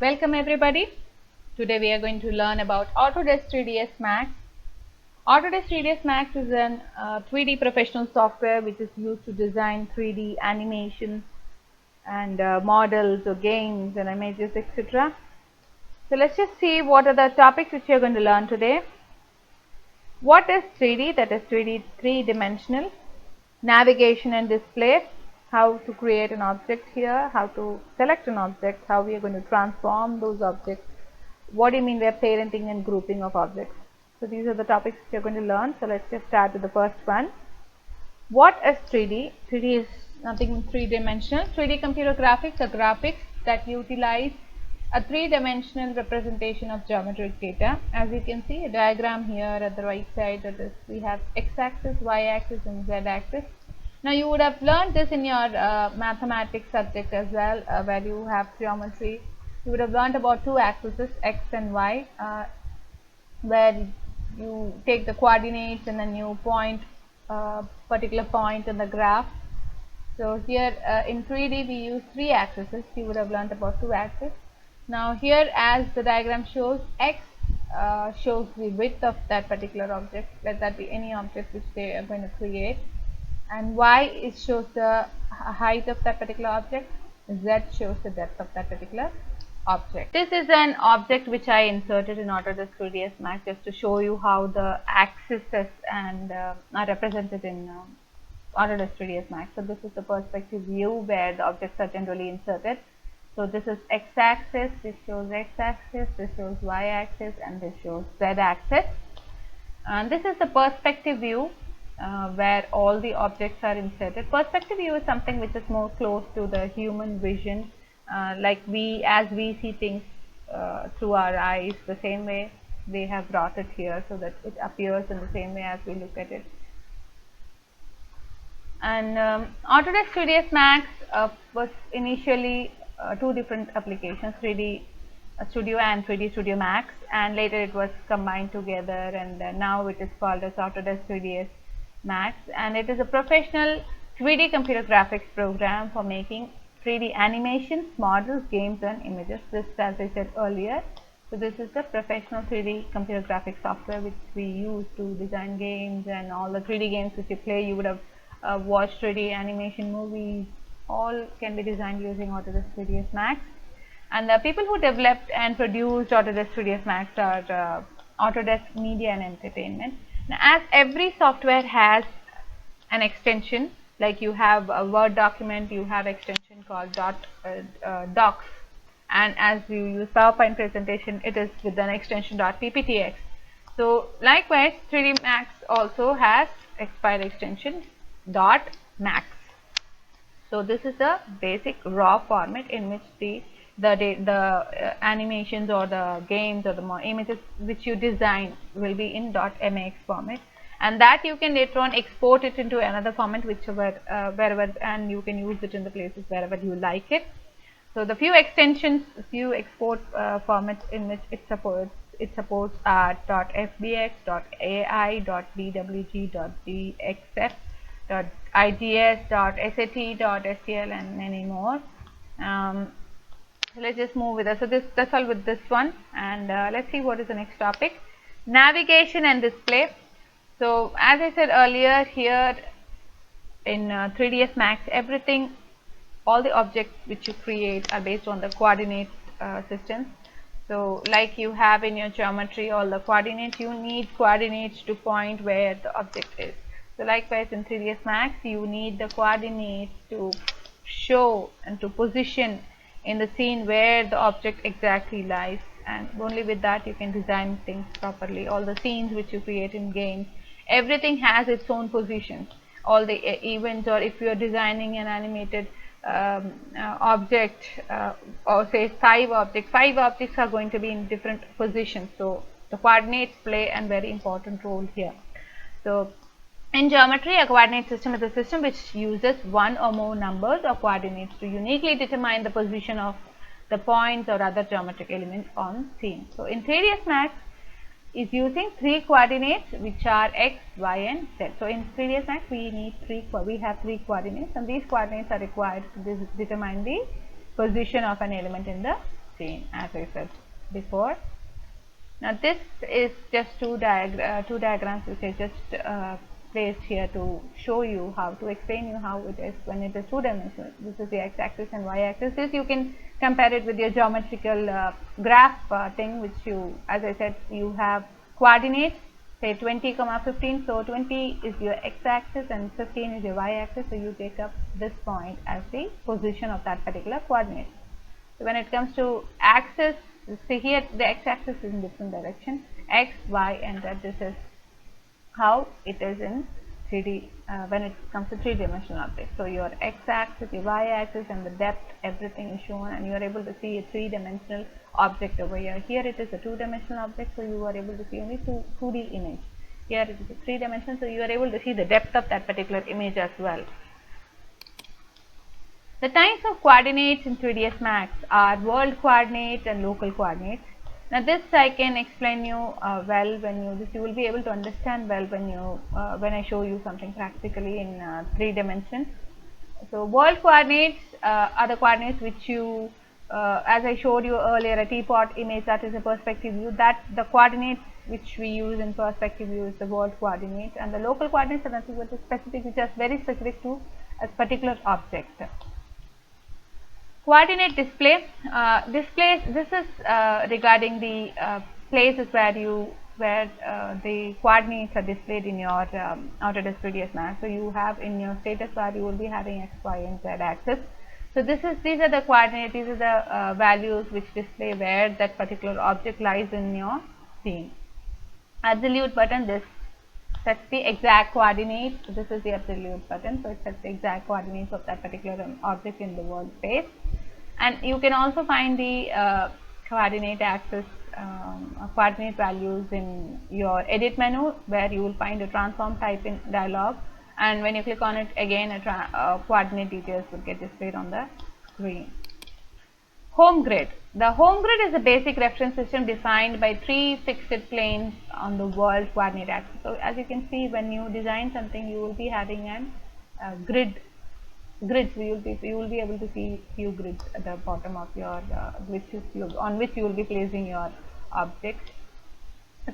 Welcome everybody. Today we are going to learn about Autodesk 3ds Max. Autodesk 3ds Max is an 3D professional software which is used to design 3D animations and models or games and images, etc. So let's just see what are the topics which we are going to learn today. What is 3D? That is 3D, three-dimensional. Navigation and display, how to create an object here, how to select an object, how we are going to transform those objects, what do you mean by parenting and grouping of objects. So these are the topics we are going to learn. So let's just start with the first one. What is 3D? 3D is nothing three-dimensional. 3D computer graphics are graphics that utilize a three-dimensional representation of geometric data. As you can see, a diagram here at the right side, that is, we have x-axis, y-axis and z-axis. Now you would have learned this in your mathematics subject as well, where you have geometry. You would have learned about two axes, x and y, where you take the coordinates and then you point a particular point in the graph. So here in 3D we use three axes. You would have learned about two axes. Now here, as the diagram shows, x shows the width of that particular object, let that be any object which they are going to create, and y shows the height of that particular object, z shows the depth of that particular object. This is an object which I inserted in Autodesk 3ds Max just to show you how the axes and are represented in Autodesk 3ds Max. So this is the perspective view where the objects are generally inserted. So this is x-axis, this shows x-axis, this shows y-axis, and this shows z-axis. And this is the perspective view where all the objects are inserted. Perspective view is something which is more close to the human vision, like as we see things through our eyes, the same way they have brought it here so that it appears in the same way as we look at it. And Autodesk 3ds Max was initially two different applications, 3D Studio and 3D Studio Max, and later it was combined together, and now it is called as Autodesk 3ds Max, and it is a professional 3D computer graphics program for making 3D animations, models, games and images. This, as I said earlier, so this is the professional 3D computer graphics software which we use to design games, and all the 3D games which you play, you would have watched 3D animation movies, all can be designed using Autodesk 3ds Max. And the people who developed and produced Autodesk 3ds Max are Autodesk Media and Entertainment. Now, as every software has an extension, like you have a Word document, you have extension called docs, and as you use PowerPoint presentation, it is with an extension .pptx. So likewise, 3D Max also has expired extension .max. So this is the basic raw format in which the animations or the games or the images which you design will be in .max format, and that you can later on export it into another format whichever wherever, and you can use it in the places wherever you like it. So the few extensions, few export formats in which it supports are .fbx, .ai, .dwg, .dxf, .igs, .sat, .stl and many more. Let's just move with us. So that's all with this one, and let's see what is the next topic. Navigation and display. So as I said earlier, here in 3ds Max, everything, all the objects which you create are based on the coordinate systems. So like you have in your geometry all the coordinates, you need coordinates to point where the object is. So likewise in 3ds Max, you need the coordinates to show and to position in the scene where the object exactly lies, and only with that you can design things properly. All the scenes which you create in games, everything has its own positions. All the events, or if you are designing an animated object, or say five objects are going to be in different positions, so the coordinates play a very important role here. So in geometry, a coordinate system is a system which uses one or more numbers or coordinates to uniquely determine the position of the points or other geometric elements on scene. So in 3ds Max is using three coordinates which are x, y and z. So in 3ds Max we have three coordinates, and these coordinates are required to determine the position of an element in the scene, as I said before. Now this is just two diagrams which I just placed here to show you how to explain you how it is when it is two-dimensional. This is the x-axis and y-axis. This you can compare it with your geometrical graph thing, which you, as I said, you have coordinates, say 20, 15. So 20 is your x-axis and 15 is your y-axis. So you take up this point as the position of that particular coordinate. So when it comes to axis, see here the x-axis is in different direction, x, y, and z. This is how it is in 3D when it comes to three-dimensional objects. So your x-axis, your y-axis, and the depth, everything is shown, and you are able to see a three-dimensional object over here. Here it is a two-dimensional object, so you are able to see only 2D image. Here it is a three-dimensional, so you are able to see the depth of that particular image as well. The types of coordinates in 3ds Max are world coordinates and local coordinates. Now this I can explain you well when you will be able to understand well when I show you something practically in 3 dimensions. So world coordinates are the coordinates which you, as I showed you earlier, a teapot image, that is a perspective view. That the coordinates which we use in perspective view is the world coordinates, and the local coordinates are nothing but specific, which are very specific to a particular object. Coordinate display. This is regarding the places where the coordinates are displayed in your Autodesk 3ds Max. So you have in your status bar, you will be having x, y, and z axis. So these are the coordinates. These are the values which display where that particular object lies in your scene. Absolute button, this sets the exact coordinates. So this is the absolute button, so it sets the exact coordinates of that particular object in the world space. And you can also find the coordinate axis coordinate values in your edit menu, where you will find a transform type in dialog, and when you click on it again, coordinate details will get displayed on the screen. Home grid. The home grid is a basic reference system defined by 3 fixed planes on the world coordinate axis. So as you can see, when you design something, you will be having a grids. You will be able to see few grids at the bottom of your on which you will be placing your objects.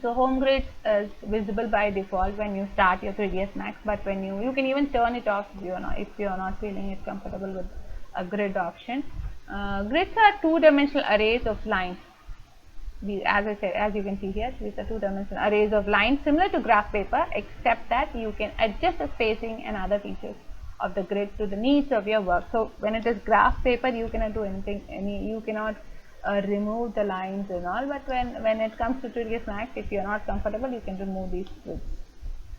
So home grid is visible by default when you start your 3ds Max, but when you can even turn it off if you are not feeling it comfortable with a grid option. Grids are two-dimensional arrays of lines. As I said, as you can see here, these are two-dimensional arrays of lines similar to graph paper, except that you can adjust the spacing and other features of the grid to the needs of your work. So when it is graph paper, you cannot do anything. You cannot remove the lines and all. But when it comes to 3ds Max, if you are not comfortable, you can remove these grids.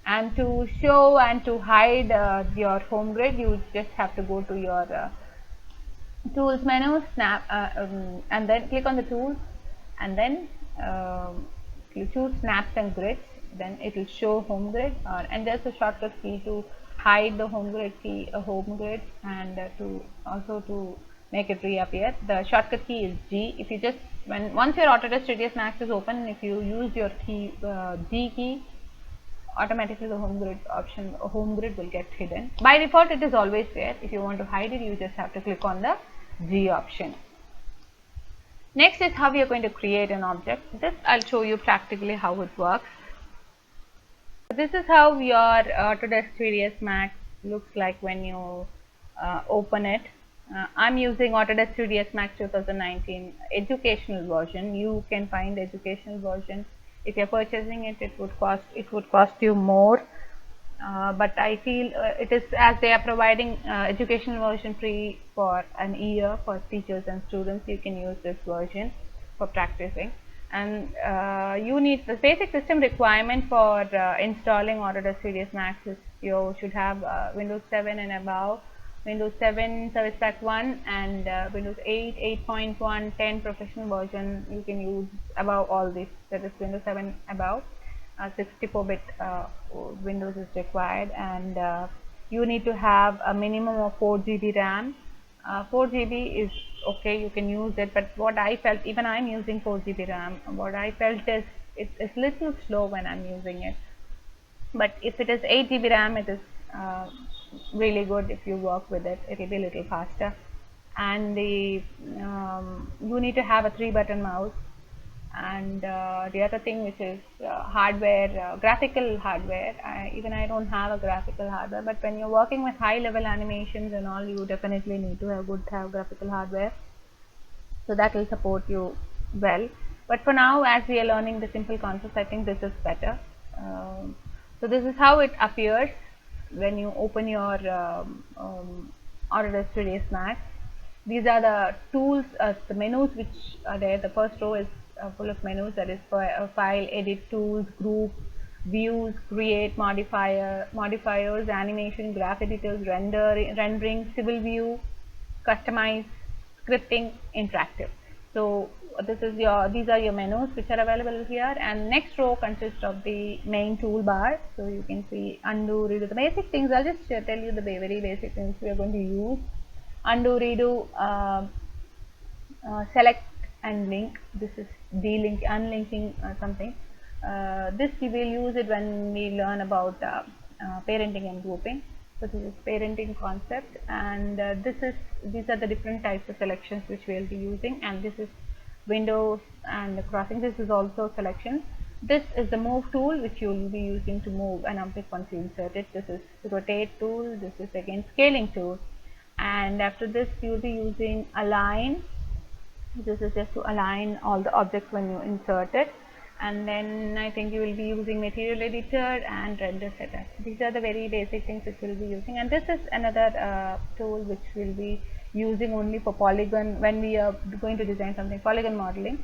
And to show and to hide your home grid, you just have to go to your tools menu, and then click on the tools, and then you choose snaps and grids. Then it will show home grid, and there's a shortcut key to hide the home grid key, home grid, and to make it reappear. The shortcut key is G. If you just once your Autodesk 3ds Max is open, if you use your key G key, automatically the home grid option, home grid will get hidden. By default, it is always there. If you want to hide it, you just have to click on the G option. Next is how we are going to create an object. This I'll show you practically how it works. This is how your Autodesk 3ds Max looks like when you open it. I'm using Autodesk 3ds Max 2019 educational version. You can find educational version. If you're purchasing it, it would cost you more. But I feel it is, as they are providing educational version free for an year for teachers and students, you can use this version for practicing. And you need the basic system requirement for installing Autodesk 3ds Max is you should have Windows 7 and above, Windows 7 Service Pack 1, and Windows 8, 8.1, 10 professional version. You can use above all this, that is Windows 7 above. 64-bit Windows is required, and you need to have a minimum of 4 GB RAM. 4 GB is okay, you can use it, but what I felt, even I'm using 4 GB RAM, what I felt is it's little slow when I'm using it. But if it is 8 GB RAM, it is really good. If you work with it, it will be a little faster. and you need to have a 3-button mouse. And the other thing, which is hardware, graphical hardware. Even I don't have a graphical hardware, but when you're working with high level animations and all, you definitely need to have graphical hardware, so that will support you well. But for now, as we are learning the simple concepts, I think this is better. So this is how it appears when you open your Autodesk 3ds Max. These are the tools, the menus which are there. The first row is full of menus, that is for file, edit, tools, group, views, create, modifiers, animation, graph editors, rendering, civil view, customize, scripting, interactive. So these are your menus which are available here, and next row consists of the main toolbar. So you can see undo, redo, the basic things. I'll just tell you the very basic things we are going to use. Undo, redo, select and link. This is delink, unlinking something. This we will use it when we learn about parenting and grouping. So this is parenting concept, and these are the different types of selections which we will be using. And this is windows and crossing. This is also selection. This is the move tool which you will be using to move an object once you insert it. This is rotate tool. This is again scaling tool. And after this you will be using align. This is just to align all the objects when you insert it. And then I think you will be using material editor and render setup. These are the very basic things which we will be using. And this is another tool which we will be using only for polygon, when we are going to design something, polygon modeling.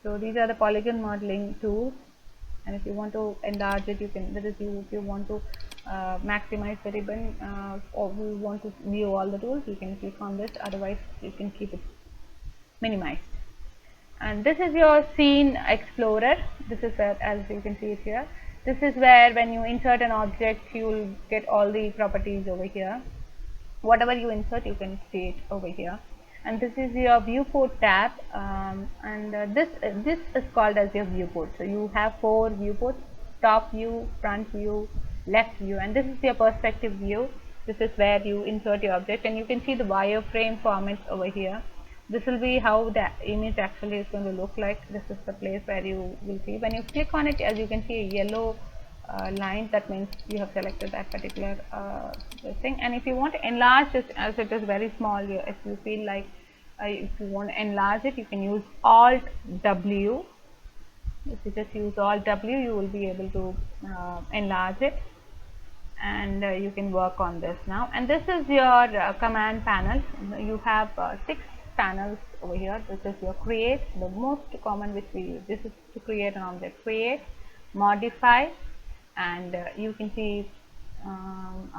So these are the polygon modeling tools, and if you want to enlarge it, you can. That is, if you want to maximize the ribbon, or you want to view all the tools, you can click on this. Otherwise you can keep it minimized. And this is your scene explorer. This is where, as you can see it here, this is where when you insert an object, you will get all the properties over here. Whatever you insert, you can see it over here. And this is your viewport tab, and this is called as your viewport. So you have 4 viewports: top view, front view, left view, and this is your perspective view. This is where you insert your object, and you can see the wireframe formats over here. This will be how the image actually is going to look like. This is the place where you will see. When you click on it, as you can see a yellow line, that means you have selected that particular thing. And if you want to enlarge this, as it is very small here, if you feel like if you want to enlarge it, you can use Alt W. If you just use Alt W, you will be able to enlarge it, and you can work on this now. And this is your command panel. You have 6 panels over here. This is your create, the most common which we use. This is to create an object. Create, modify, and you can see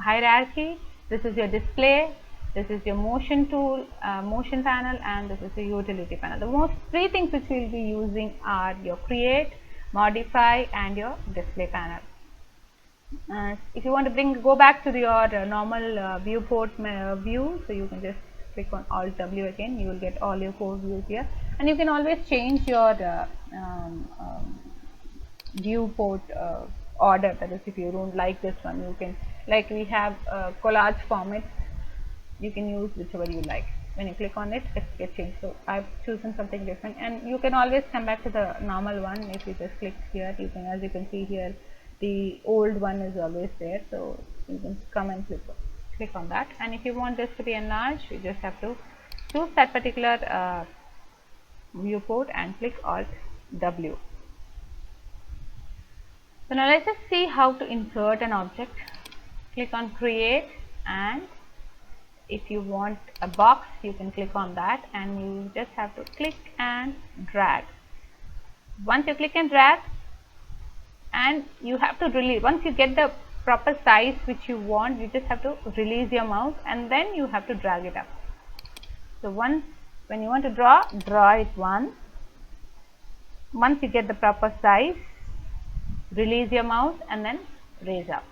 hierarchy. This is your display. This is your motion tool, motion panel, and this is the utility panel. The most 3 things which we will be using are your create, modify, and your display panel. If you want to go back to your normal viewport view, so you can just click on Alt W again. You will get all your 4 views here, and you can always change your viewport order. That is, if you don't like this one, you can, like we have collage format, you can use whichever you like. When you click on it, it gets changed. So I've chosen something different, and you can always come back to the normal one. If you just click here, you can, as you can see here, the old one is always there, so you can come and click on that. And if you want this to be enlarged, you just have to choose that particular viewport and click Alt W. So now let's just see how to insert an object. Click on create, and if you want a box, you can click on that, and you just have to click and drag. Once you click and drag, and you have to release, once you get the proper size which you want, you just have to release your mouse, and then you have to drag it up. So once, when you want to draw it once. Once you get the proper size, release your mouse and then raise up.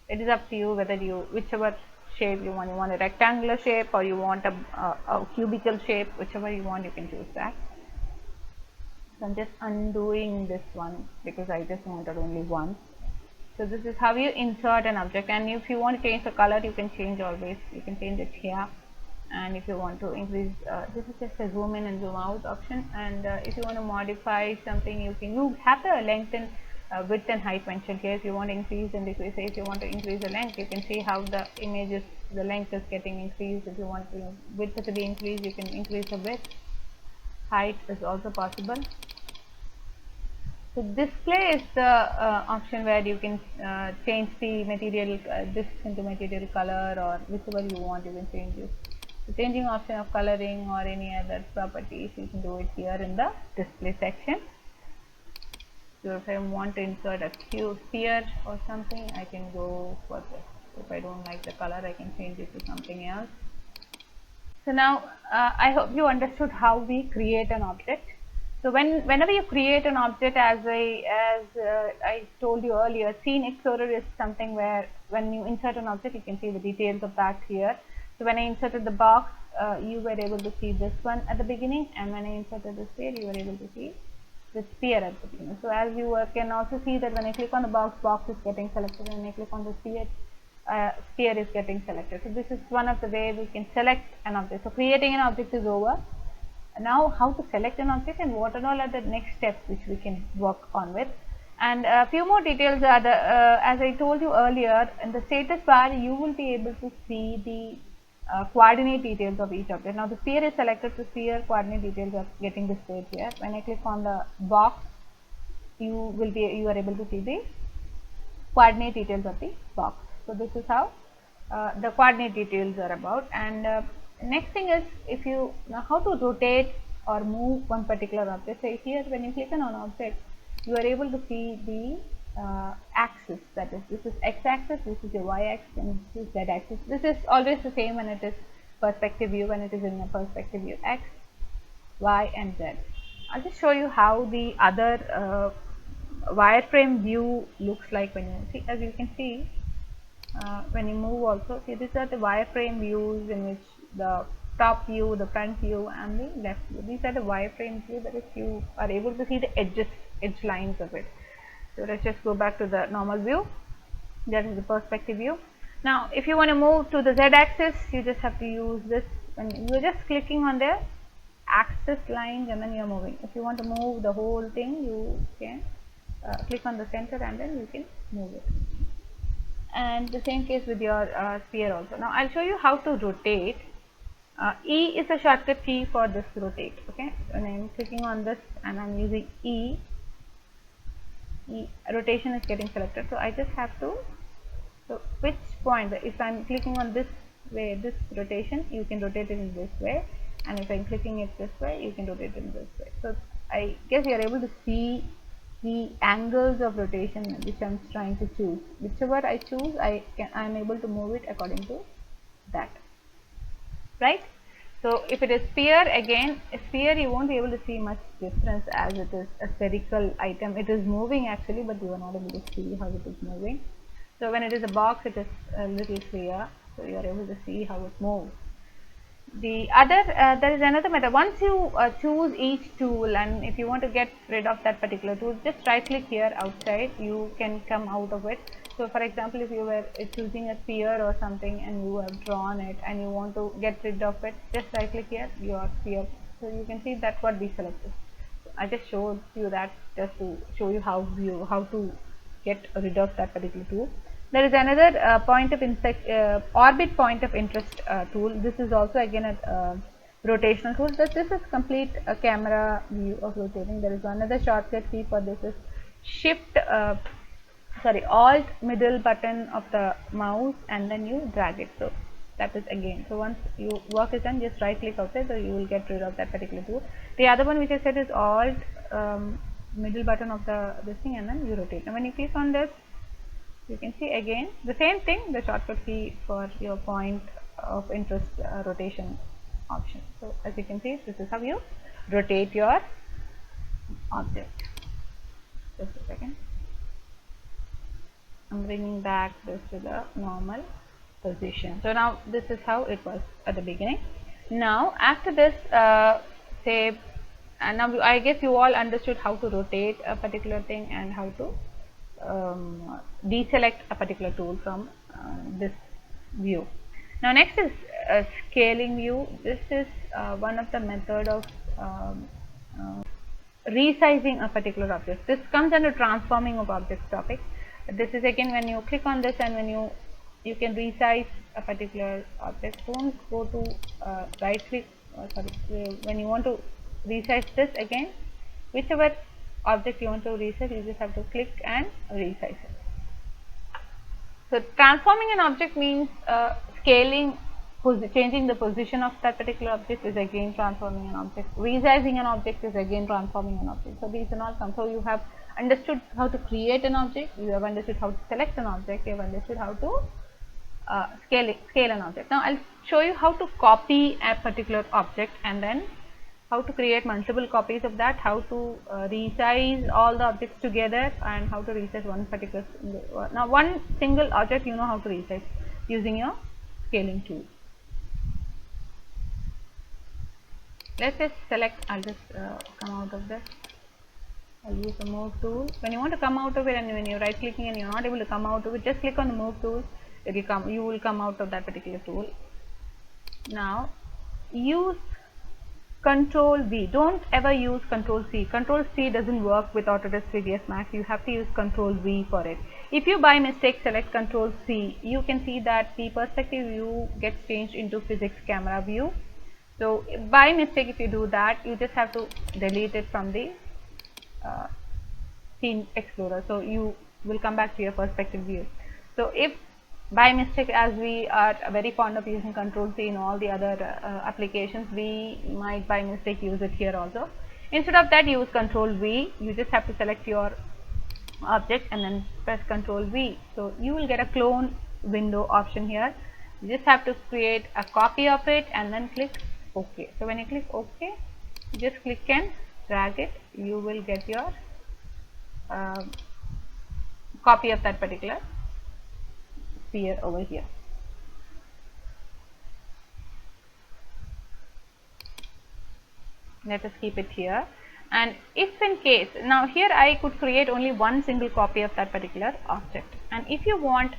It is up to you whether whichever shape you want. You want a rectangular shape, or you want a cubical shape, whichever you want, you can choose that. So I'm just undoing this one because I just wanted only one. So this is how you insert an object, and if you want to change the color, you can change always. You can change it here, and if you want to increase, this is just a zoom in and zoom out option, and if you want to modify something, you have the length and width and height mentioned here. If you want to increase and decrease, if you want to increase the length, you can see how the images, the length is getting increased. If you want to width to be increased, you can increase the width. Height is also possible. So display is the option where you can change the material this into material color, or whichever you want, you can change it. The changing option of coloring or any other properties, you can do it here in the display section. So if I want to insert a sphere or something, I can go for this. If I don't like the color, I can change it to something else. So now I hope you understood how we create an object. So whenever you create an object, as I told you earlier, Scene Explorer is something where when you insert an object, you can see the details of that here. So when I inserted the box, you were able to see this one at the beginning, and when I inserted the sphere, you were able to see the sphere at the beginning. So as you can also see that when I click on the box, box is getting selected, and when I click on the sphere, sphere is getting selected. So this is one of the way we can select an object. So creating an object is over. Now how to select an object and what are all are the next steps which we can work on with. And a few more details are the, as I told you earlier, in the status bar you will be able to see the coordinate details of each object. Now the sphere is selected, so sphere coordinate details are getting displayed here. When I click on the box, you are able to see the coordinate details of the box. So this is how the coordinate details are about. And next thing is, if you know how to rotate or move one particular object. So here when you click on an object, you are able to see the axis, that is, this is x-axis, this is your y-axis, and this is z-axis. This is always the same when it is perspective view, when it is in a perspective view, x, y and z. I'll just show you how the other wireframe view looks like. When you see, as you can see, when you move also, see, these are the wireframe views in which the top view, the front view and the left view. These are the wireframe view, that is, you are able to see the edge lines of it. So let's just go back to the normal view. That is the perspective view. Now if you want to move to the z-axis, you just have to use this, and you're just clicking on the axis lines and then you're moving. If you want to move the whole thing, you can click on the center and then you can move it. And the same case with your sphere also. Now I'll show you how to rotate. E is a shortcut key for this rotate. Okay, when I'm clicking on this and I'm using E, rotation is getting selected. So I just have to, so which point, if I'm clicking on this way, this rotation, you can rotate it in this way, and if I'm clicking it this way, you can rotate it in this way. So I guess you are able to see the angles of rotation which I'm trying to choose. Whichever I choose, I'm able to move it according to that, right? So if it is sphere, again, a sphere, you won't be able to see much difference as it is a spherical item. It is moving actually, but you are not able to see how it is moving. So when it is a box, it is a little clear, so you are able to see how it moves. The other, there is another method. Once you choose each tool, and if you want to get rid of that particular tool, just right click here outside, you can come out of it. So for example, if you were choosing a sphere or something and you have drawn it and you want to get rid of it, just right click here, your sphere. So you can see that got deselected. I just showed you that just to show you how to get rid of that particular tool. There is another orbit point of interest tool. This is also again a rotational tool. This is complete camera view of rotating. There is another shortcut key for this is Alt middle button of the mouse, and then you drag it. So that is again. So once your work is done, just right click outside, so you will get rid of that particular tool. The other one which I said is Alt middle button of this thing, and then you rotate. Now when you click on this, you can see again the same thing, the shortcut key for your point of interest rotation option. So as you can see, this is how you rotate your object. Just a second, I'm bringing back this to the normal position. So now this is how it was at the beginning. Now after this, say, and now I guess you all understood how to rotate a particular thing and how to deselect a particular tool from this view. Now next is scaling view. This is one of the method of resizing a particular object. This comes under transforming of objects topic. This is again when you click on this and when you can resize a particular object. Don't go to right click, when you want to resize this again, whichever object you want to resize, you just have to click and resize it. So transforming an object means scaling, changing the position of that particular object is again transforming an object. Resizing an object is again transforming an object. So these are all come. So you have understood how to create an object, you have understood how to select an object, you have understood how to scale an object. Now I'll show you how to copy a particular object and then how to create multiple copies of that, how to resize all the objects together, and how to resize one particular now one single object you know how to resize using your scaling tool. Let's just select, I'll just come out of this. I'll use the move tool. When you want to come out of it and when you're right clicking and you're not able to come out of it, just click on the move tool. It will come, you will come out of that particular tool. Now use Control V. Don't ever use Control C. Control C doesn't work with Autodesk 3ds Max. You have to use Control V for it. If you by mistake select Control C, you can see that the perspective view gets changed into physics camera view. So by mistake, if you do that, you just have to delete it from the Scene Explorer. So you will come back to your perspective view. So if by mistake, as we are very fond of using Control C in all the other applications, we might by mistake use it here also. Instead of that, use Control V. You just have to select your object and then press Control V. So you will get a clone window option here. You just have to create a copy of it and then click OK. So when you click OK, just click and drag it. You will get your copy of that particular sphere over here. Let us keep it here. And if in case, now here I could create only one single copy of that particular object, and if you want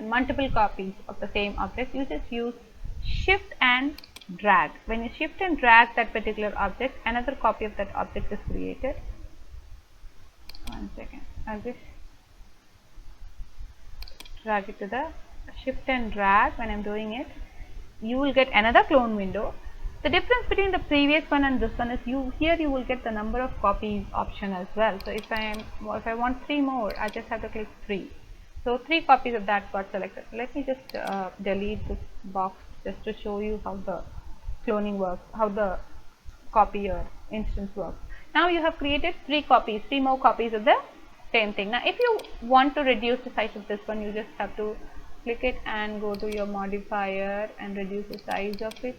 multiple copies of the same object, you just use shift and drag. When you shift and drag that particular object, another copy of that object is created. One second, I'll just drag it to the shift and drag. When I'm doing it, you will get another clone window. The difference between the previous one and this one is here you will get the number of copies option as well. So if I want 3 more, I just have to click 3. So 3 copies of that got selected. Let me just delete this box just to show you how the cloning works, how the copy or instance works. Now you have created 3 more copies of the same thing. Now if you want to reduce the size of this one, you just have to click it and go to your modifier and reduce the size of it.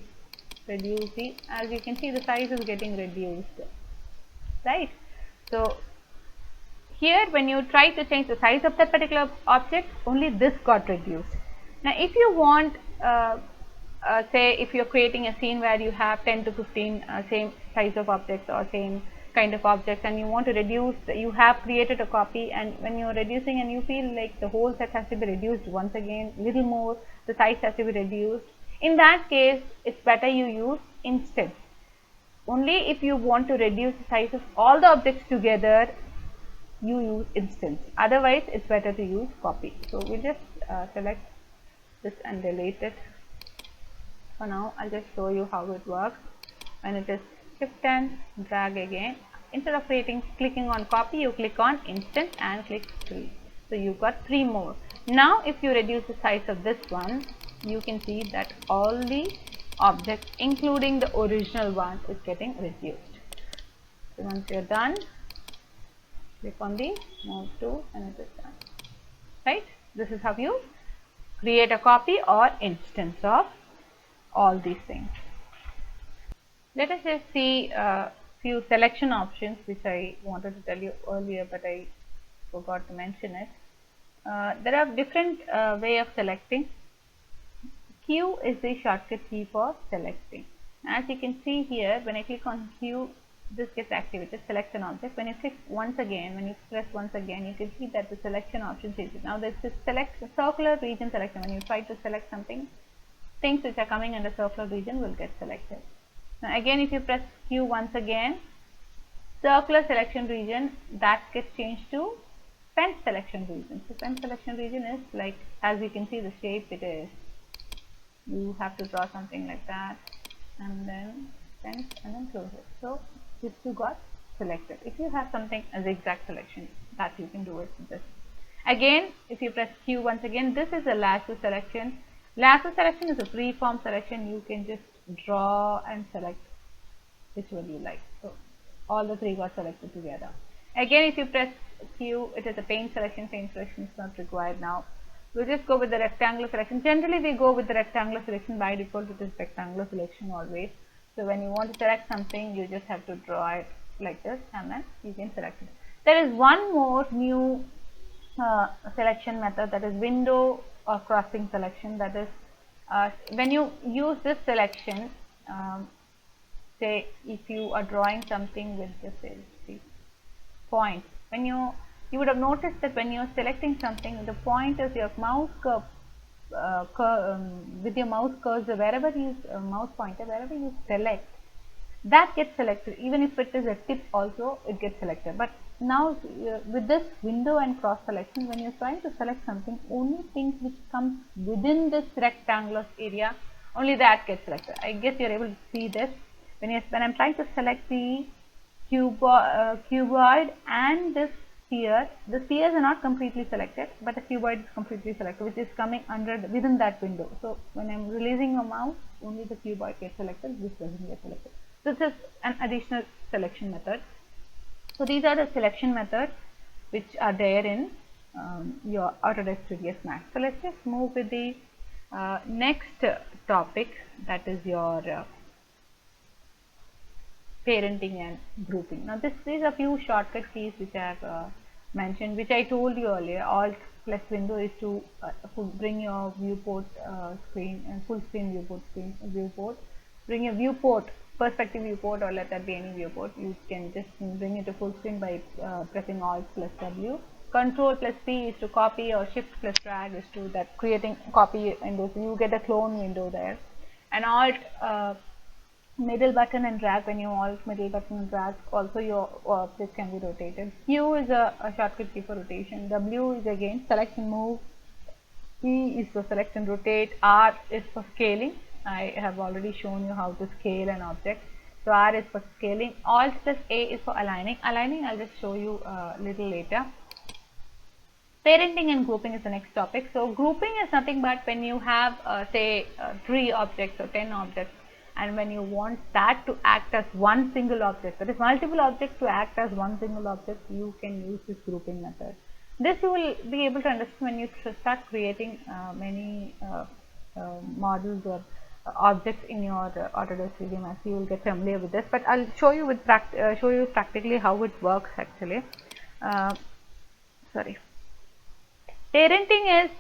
Reduce the, as you can see, the size is getting reduced, right? So here when you try to change the size of that particular object, only this got reduced. Now if you want say if you're creating a scene where you have 10 to 15 same size of objects or same kind of objects, and you want to reduce, you have created a copy, and when you're reducing and you feel like the whole set has to be reduced once again, little more, the size has to be reduced. In that case, it's better you use instance. Only if you want to reduce the size of all the objects together, you use instance. Otherwise, it's better to use copy. So we'll just select this and delete it. For now, I'll just show you how it works. When it is shift and drag again, instead of clicking on copy, you click on instance and click 3. So you got 3 more. Now, if you reduce the size of this one, you can see that all the objects, including the original one, is getting reduced. So once you're done, click on the move tool and it is done. Right? This is how you create a copy or instance of all these things. Let us just see a few selection options which I wanted to tell you earlier, but I forgot to mention it. There are different way of selecting. Q is the shortcut key for selecting. As you can see here, when I click on Q, this gets activated, select an object. When you click once again, when you press once again, you can see that the selection option changes. Now this is select circular region selection. When you try to select something, things which are coming under circular region will get selected. Now again, if you press Q once again, circular selection region, that gets changed to pen selection region. So pen selection region is like, as you can see the shape it is, you have to draw something like that and then pen and then close it. So these two got selected. If you have something as exact selection, that you can do it with this. Again, if you press Q once again, this is a lasso selection. Lasso selection is a free-form selection. You can just draw and select which one you like. So all the three got selected together. Again, if you press Q, it is a paint selection. Paint selection is not required now. We'll just go with the rectangular selection. Generally, we go with the rectangular selection. By default, it is rectangular selection always. So when you want to select something, you just have to draw it like this and then you can select it. There is one more new selection method, that is window or crossing selection. That is when you use this selection, say if you are drawing something with the point, when you would have noticed that when you are selecting something, the point is your mouse curve, with your mouse cursor, wherever you mouse pointer, wherever you select, that gets selected. Even if it is a tip also, it gets selected. But now with this window and cross selection, when you're trying to select something, only things which comes within this rectangular area, only that gets selected. I guess you're able to see this. When I'm trying to select the cuboid and this sphere, the spheres are not completely selected, but the cuboid is completely selected, which is coming under within that window. So when I'm releasing a mouse, only the cuboid gets selected, this doesn't get selected. This is an additional selection method. So these are the selection methods which are there in your Autodesk 3ds Max. So let's just move with the next topic, that is your parenting and grouping. Now these are few shortcut keys which I have mentioned, which I told you earlier. Alt plus window is to bring your viewport screen and full screen viewport. Bring your viewport, perspective viewport, or let that be any viewport. You can just bring it to full screen by pressing Alt plus W. Control plus P is to copy, or Shift plus drag is to that creating copy windows. You get a clone window there. And Alt middle button and drag. When you Alt middle button and drag, also your object can be rotated. Q is a shortcut key for rotation. W is again select and move. E is for select and rotate. R is for scaling. I have already shown you how to scale an object. So R is for scaling. Alt plus A is for aligning. Aligning I'll just show you a little later. Parenting and grouping is the next topic. So grouping is nothing but when you have say 3 objects or 10 objects, and when you want that to act as one single object, that is multiple objects to act as one single object, you can use this grouping method. This you will be able to understand when you start creating many models or objects in your Autodesk 3D Max. You will get familiar with this, but I'll show you with practically how it works actually. Sorry. Parenting is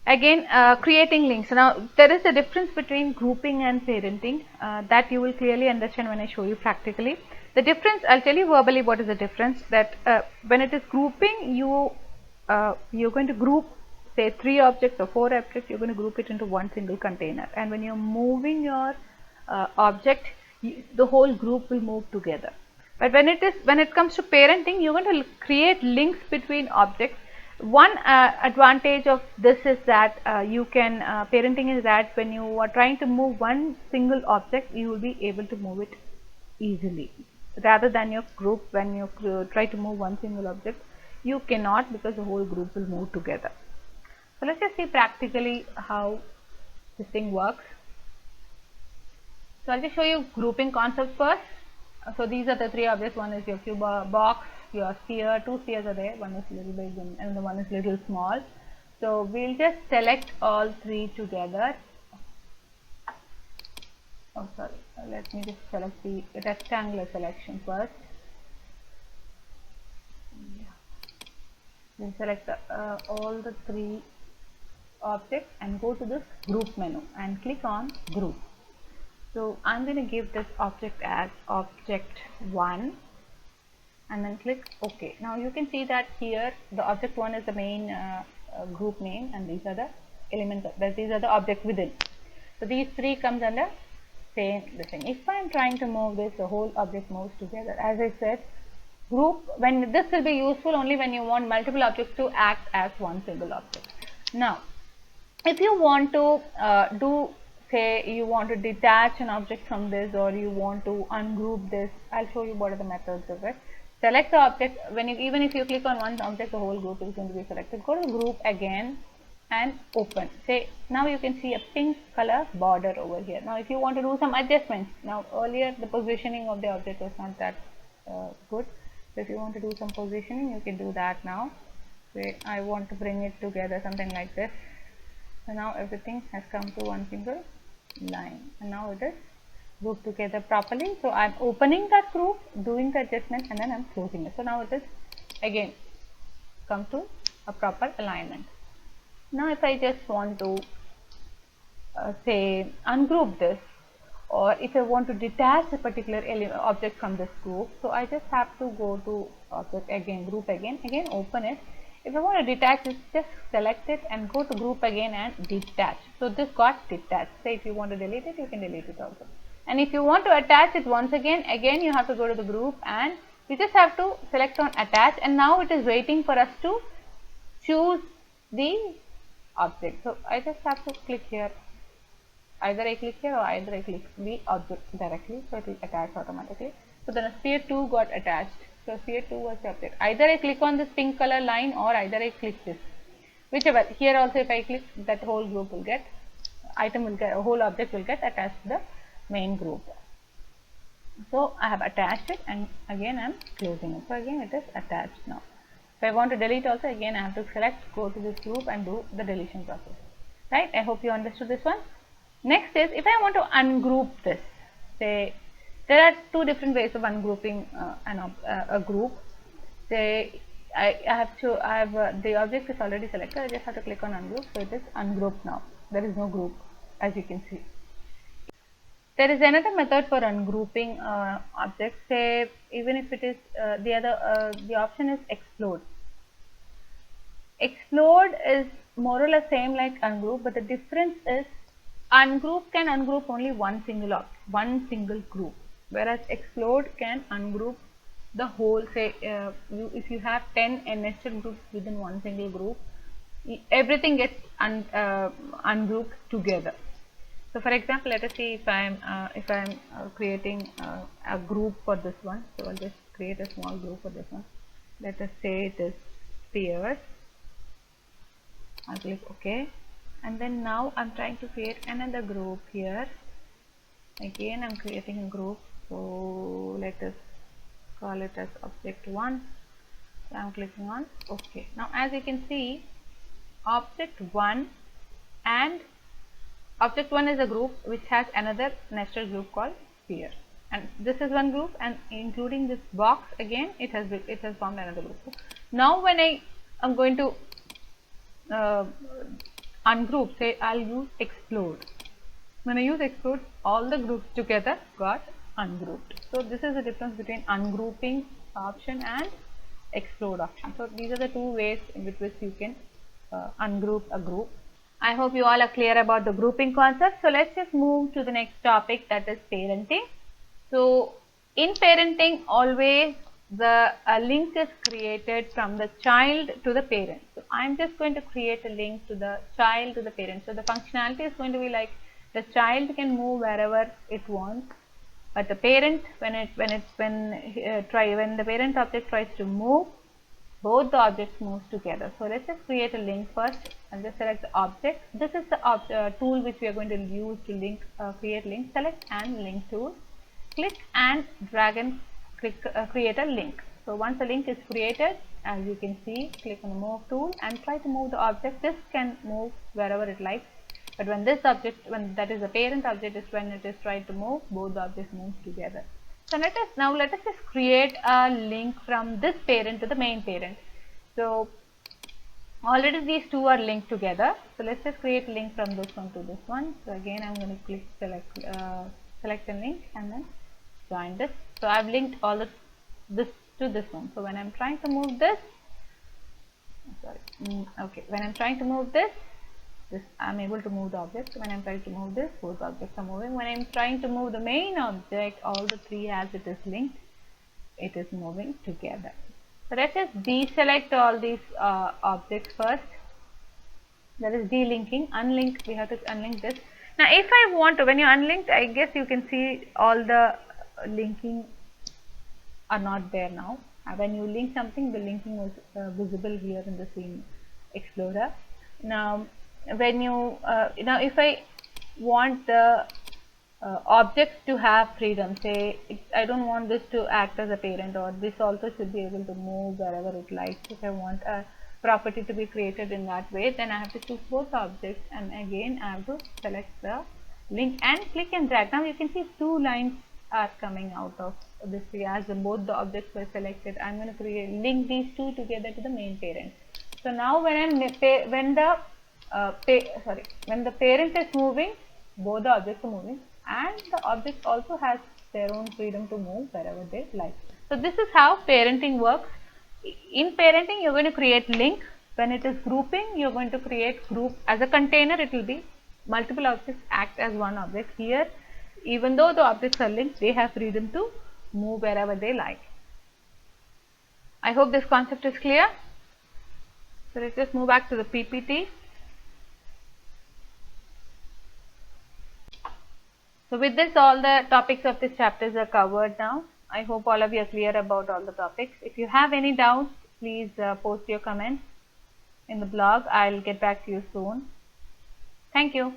again creating links. Now there is a difference between grouping and parenting that you will clearly understand when I show you practically. The difference, I'll tell you verbally what is the difference. That when it is grouping, you're going to group say 3 objects or 4 objects. You're going to group it into one single container, and when you're moving your object, the whole group will move together. But when it comes to parenting, you're going to create links between objects. One advantage of this is that you can parenting is that when you are trying to move one single object, you will be able to move it easily, rather than your group. When you try to move one single object, you cannot, because the whole group will move together. So let's just see practically how this thing works. So I'll just show you grouping concept first. So these are the 3 objects. One is your cube box, your sphere. 2 spheres are there. One is little big and the one is little small. So we'll just select all 3 together. Oh sorry, let me just select the rectangular selection first. We'll select all the 3 objects and go to this group menu and click on group. So I'm going to give this object as object 1 and then click OK. Now you can see that here the object 1 is the main group name, and these are the elements, these are the objects within. So these three comes under same the thing. If I am trying to move this, the whole object moves together. As I said, group, when this will be useful only when you want multiple objects to act as one single object. Now, if you want to say you want to detach an object from this, or you want to ungroup this, I'll show you what are the methods of it. Select the object. Even if you click on one object, the whole group is going to be selected. Go to group again and open. Say, now you can see a pink color border over here. Now if you want to do some adjustments, now earlier the positioning of the object was not that good. So if you want to do some positioning, you can do that now. Say I want to bring it together, something like this. So now everything has come to one single line, and now it is grouped together properly. So I'm opening that group, doing the adjustment, and then I'm closing it. So now it is again come to a proper alignment. Now if I just want to say ungroup this, or if I want to detach a particular object from this group, so I just have to go to object again, group again, open it. If I want to detach it, just select it and go to group again and detach. So this got detached. Say if you want to delete it, you can delete it also. And if you want to attach it once again you have to go to the group and you just have to select on attach, and now it is waiting for us to choose the object. So I just have to click here. Either I click here or either I click the object directly, so it will attach automatically. So then a sphere 2 got attached. So sphere 2 was the object. Either I click on this pink color line or either I click this. Whichever. Here also if I click, that whole group will get, whole object will get attached to the main group. So I have attached it, and again I am closing it. So again it is attached now. If I want to delete also, again I have to select, go to this group and do the deletion process. Right? I hope you understood this one. Next is, if I want to ungroup this, say there are two different ways of ungrouping a group. Say I have the object is already selected. I just have to click on ungroup, so it is ungrouped now. There is no group, as you can see. There is another method for ungrouping objects. Say even if it is the option is explode. Explode is more or less same like ungroup, but the difference is ungroup can ungroup only one single group, whereas explode can ungroup the whole. Say if you have 10 nested groups within one single group, everything gets ungrouped together. So for example, let us see if I am creating a group for this one. So I'll just create a small group for this one. Let us say it is spheres. I'll click OK, and then now I'm trying to create another group here. Again I'm creating a group, so let us call it as object 1. So I'm clicking on OK. Now as you can see, object 1 is a group which has another nested group called sphere, and this is one group, and including this box again it has formed another group. So now when I am going to ungroup, say I'll use explode. When I use explode, all the groups together got ungrouped. So this is the difference between ungrouping option and explode option. So these are the two ways in which you can ungroup a group. I hope you all are clear about the grouping concept. So let's just move to the next topic, that is parenting. So in parenting, always the link is created from the child to the parent. So I'm just going to create a link to the child to the parent. So the functionality is going to be like the child can move wherever it wants, but the parent, when the parent object tries to move, both the objects moves together. So let's just create a link first. I'll just select the object. This is the tool which we are going to use to link create link. Select and link tool. Click and drag and create a link. So once the link is created, as you can see, click on the move tool and try to move the object. This can move wherever it likes, but when this object, when that is the parent object, is when it is trying to move, both the objects move together. So let us just create a link from this parent to the main parent. So already these two are linked together. So let's just create a link from this one to this one. So again I'm going to click select a link and then join this. So I've linked all this to this one. So when I'm trying to move this, when I'm trying to move this, this, I'm able to move the object. When I'm trying to move this, both objects are moving. When I'm trying to move the main object, all the three as it is linked, it is moving together. So let us deselect all these objects first. That is delinking. Unlink, we have to unlink this. Now if I want to, when you unlinked, I guess you can see all the linking are not there now. When you link something, the linking was visible here in the Scene Explorer. Now when you now if I want the objects to have freedom, say I don't want this to act as a parent, or this also should be able to move wherever it likes. If I want a property to be created in that way, then I have to choose both objects, and again I have to select the link and click and drag. Now you can see two lines are coming out of this tree as both the objects were selected. I'm going to link these two together to the main parent. So now when the parent is moving, both the objects are moving, and the object also has their own freedom to move wherever they like. So this is how parenting works. In parenting, you're going to create link. When it is grouping, you're going to create group. As a container, it will be multiple objects act as one object. Here, even though the objects are linked, they have freedom to move wherever they like. I hope this concept is clear. So let's just move back to the PPT. So with this, all the topics of this chapters are covered now. I hope all of you are clear about all the topics. If you have any doubts, please post your comments in the blog. I'll get back to you soon. Thank you.